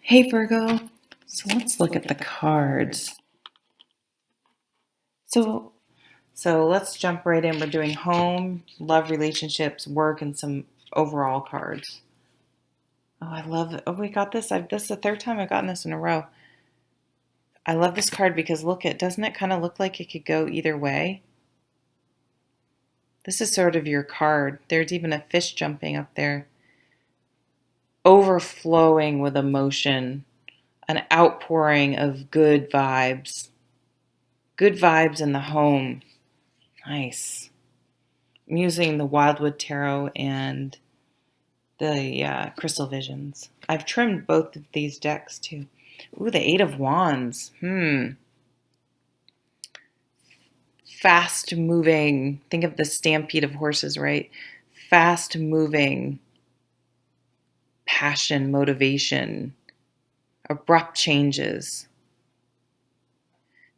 Hey Virgo, so let's look at the cards. So so let's jump right in. We're doing home, love, relationships, work, and some overall cards. Oh, I love it. Oh, we got this. This is the third time I've gotten this in a row. I love this card because doesn't it kind of look like it could go either way? This is sort of your card. There's even a fish jumping up there. Overflowing with emotion, an outpouring of good vibes. Good vibes in the home. Nice. I'm using the Wildwood Tarot and the Crystal Visions. I've trimmed both of these decks too. Ooh, the Eight of Wands. Fast moving. Think of the stampede of horses, right? Fast moving. Passion, motivation. Abrupt changes.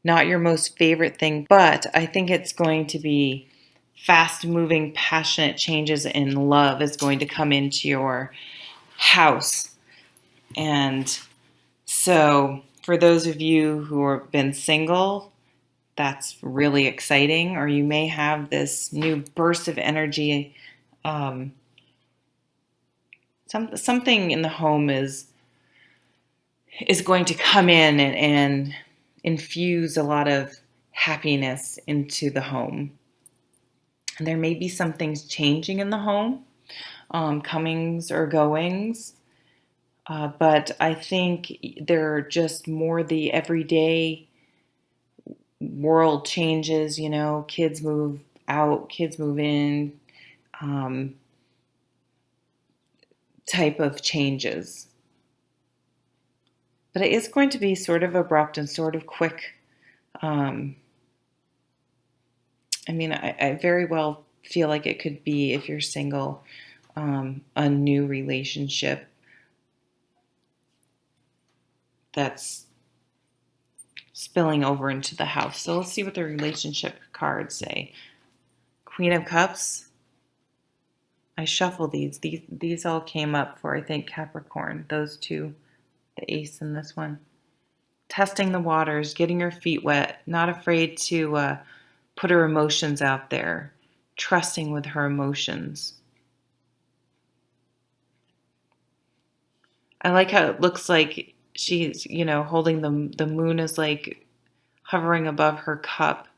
Not your most favorite thing, but I think it's going to be fast moving, passionate changes in love is going to come into your house. And so for those of you who have been single, that's really exciting. Or you may have this new burst of energy. Something in the home is going to come in and infuse a lot of happiness into the home. And there may be some things changing in the home, comings or goings. But I think they're just more the everyday world changes, kids move out, kids move in, type of changes. But it is going to be sort of abrupt and sort of quick. I very well feel like it could be, if you're single, a new relationship that's spilling over into the house. So let's see what the relationship cards say. Queen of Cups. I shuffle these. These all came up for, I think, Capricorn. Those two, the ace and this one. Testing the waters, getting her feet wet, not afraid to put her emotions out there, trusting with her emotions. I like how it looks like she's, holding the moon is like hovering above her cup.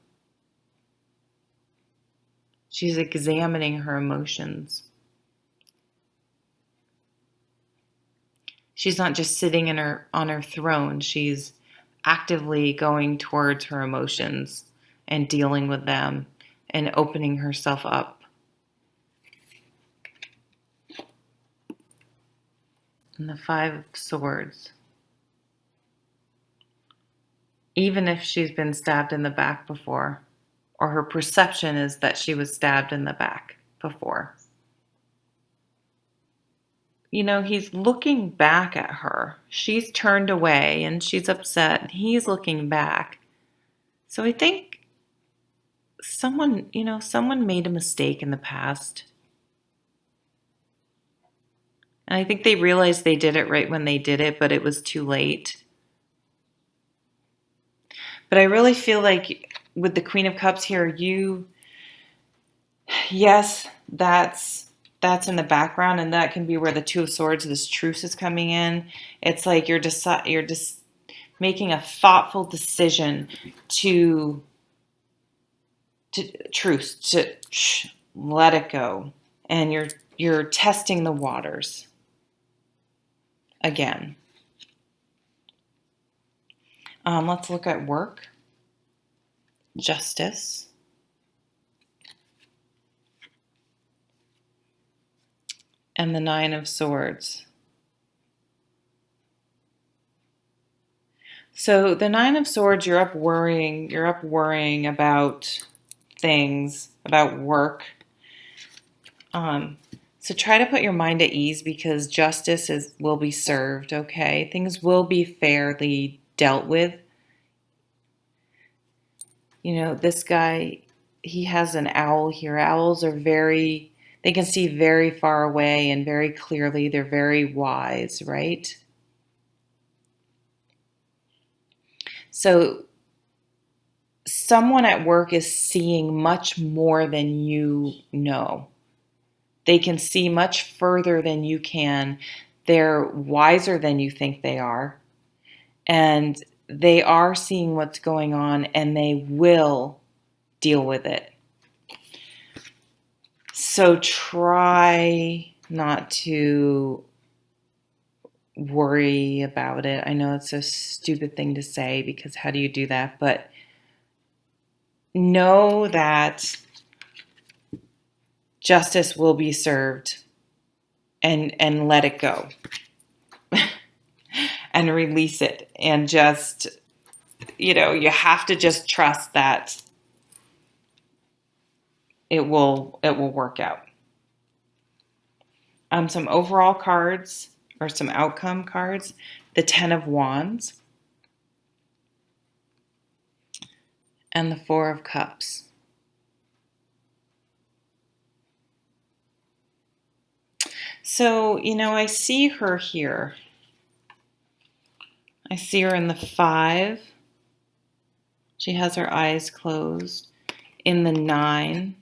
She's examining her emotions. She's not just sitting on her throne. She's actively going towards her emotions and dealing with them and opening herself up. And the Five of Swords. Even if she's been stabbed in the back before, or her perception is that she was stabbed in the back before. He's looking back at her. She's turned away and she's upset. He's looking back. So I think someone made a mistake in the past. And I think they realized they did it right when they did it, but it was too late. But I really feel like with the Queen of Cups here, yes, that's in the background, and that can be where the Two of Swords, this truce, is coming in. It's like you're just making a thoughtful decision to truce, to let it go, and you're testing the waters again. Let's look at work, justice, and the Nine of Swords. So the Nine of Swords, you're up worrying about things, about work. So try to put your mind at ease because justice will be served, okay? Things will be fairly dealt with. This guy, he has an owl here. Owls are they can see very far away and very clearly. They're very wise, right? So someone at work is seeing much more than you know. They can see much further than you can. They're wiser than you think they are. And they are seeing what's going on, and they will deal with it. So try not to worry about it. I know it's a stupid thing to say, because how do you do that? But know that justice will be served, and let it go and release it, and just, you have to just trust that it will work out. Some overall cards, or some outcome cards: the Ten of Wands and the Four of Cups. So, I see her here. I see her in the 5. She has her eyes closed. In the 9,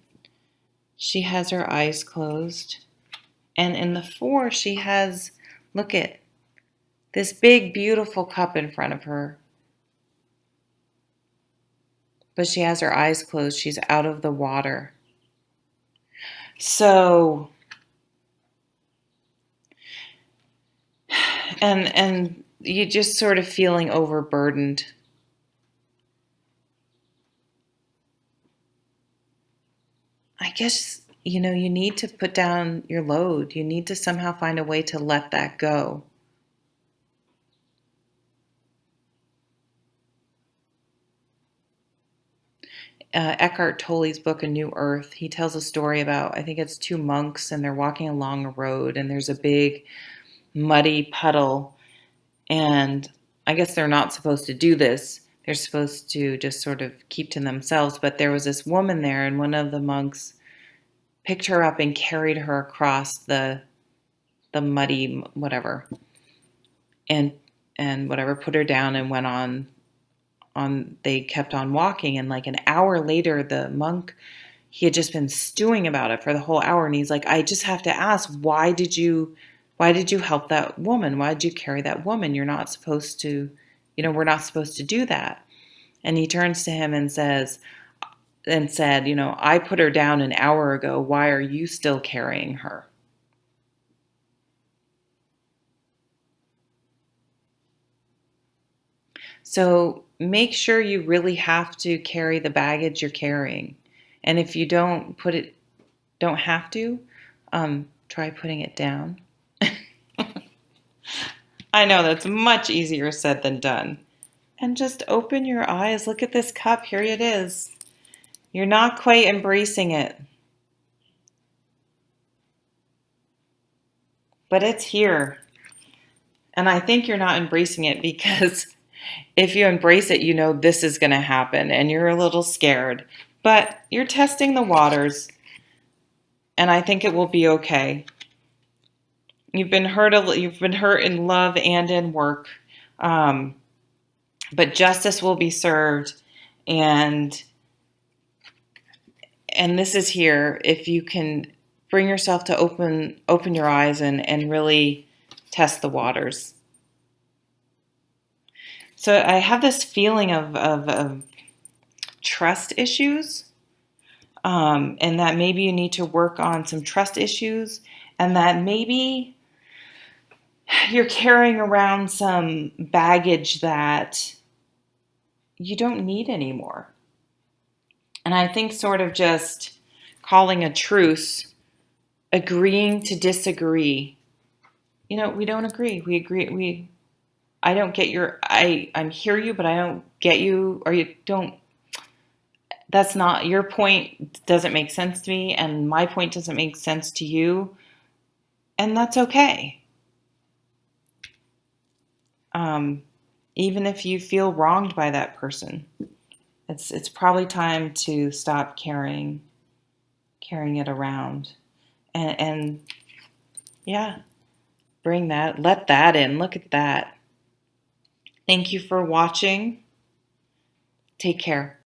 she has her eyes closed. And in the 4, she has, look at this big, beautiful cup in front of her. But she has her eyes closed. She's out of the water. So, and you just sort of feeling overburdened. I guess, you need to put down your load. You need to somehow find a way to let that go. Eckhart Tolle's book, A New Earth, he tells a story about, I think it's 2 monks, and they're walking along a road, and there's a big muddy puddle, and I guess they're not supposed to do this. They're supposed to just sort of keep to themselves, but there was this woman there, and one of the monks picked her up and carried her across the muddy whatever, and whatever, put her down, and went on. They kept on walking, and like an hour later, the monk, he had just been stewing about it for the whole hour, and he's like, I just have to ask, why did you help that woman? Why did you carry that woman? You're not supposed to, we're not supposed to do that. And he turns to him and said, I put her down an hour ago. Why are you still carrying her? So make sure you really have to carry the baggage you're carrying. And if you don't have to, try putting it down. I know that's much easier said than done. And just open your eyes. Look at this cup. Here it is. You're not quite embracing it. But it's here. And I think you're not embracing it because if you embrace it, this is going to happen, and you're a little scared. But you're testing the waters, and I think it will be okay. You've been hurt in love and in work, but justice will be served, and this is here. If you can bring yourself to open your eyes and really test the waters. So I have this feeling of trust issues, and that maybe you need to work on some trust issues, and that maybe you're carrying around some baggage that you don't need anymore. And I think sort of just calling a truce, agreeing to disagree. We don't agree. We agree. I don't get I hear you, but I don't get you, or you don't. That's not, your point doesn't make sense to me, and my point doesn't make sense to you, and that's okay. Even if you feel wronged by that person, it's probably time to stop carrying it around, and yeah, let that in. Look at that. Thank you for watching. Take care.